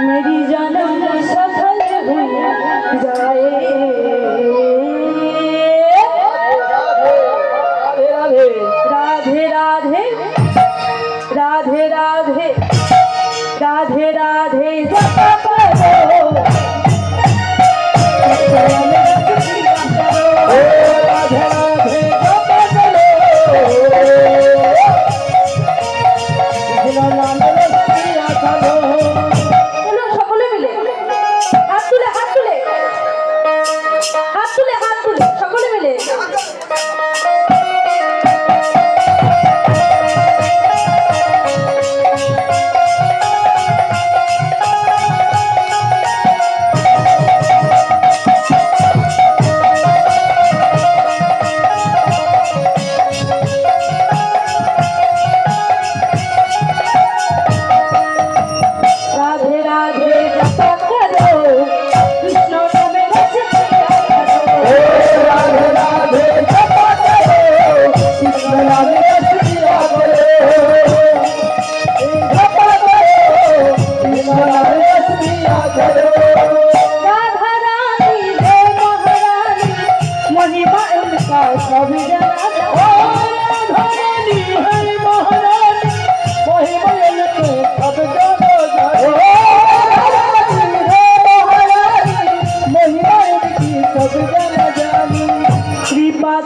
मेरी जन्म सफल हुई जाए। राधे राधे राधे राधे राधे राधे जपा करो।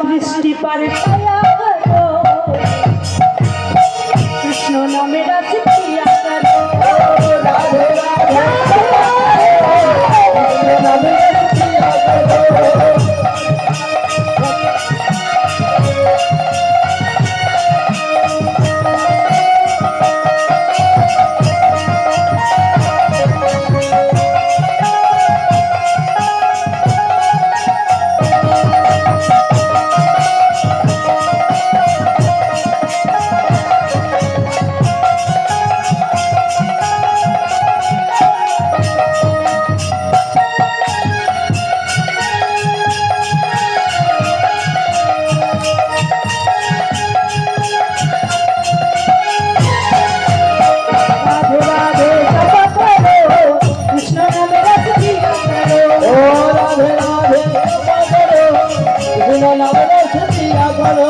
दृष्टि पर कृष्ण नामे रस किया करो। राधे राधे कृष्ण नामे रस किया करो।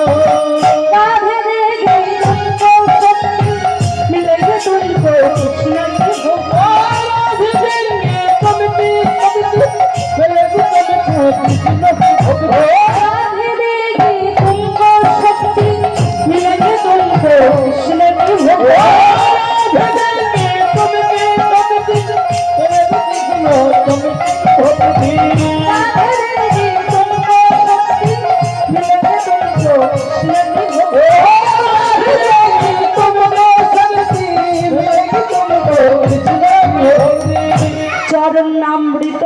चरणामृत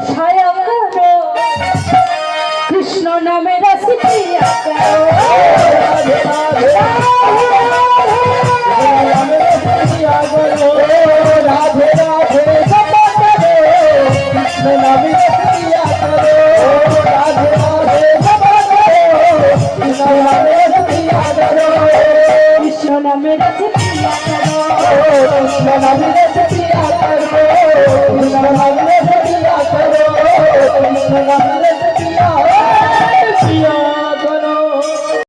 छाया करो कृष्ण नामे रस पिया करो। राधे राधे राधे राधे जपा करो कृष्ण नामे रस पिया करो। राधे राधे जपा करो कृष्ण नामे रस पिया करो। कृष्ण नामे रस पिया करो। कृष्ण नामे रस पिया करो। कृष्ण नाम ले सतिया करो। कृष्ण नाम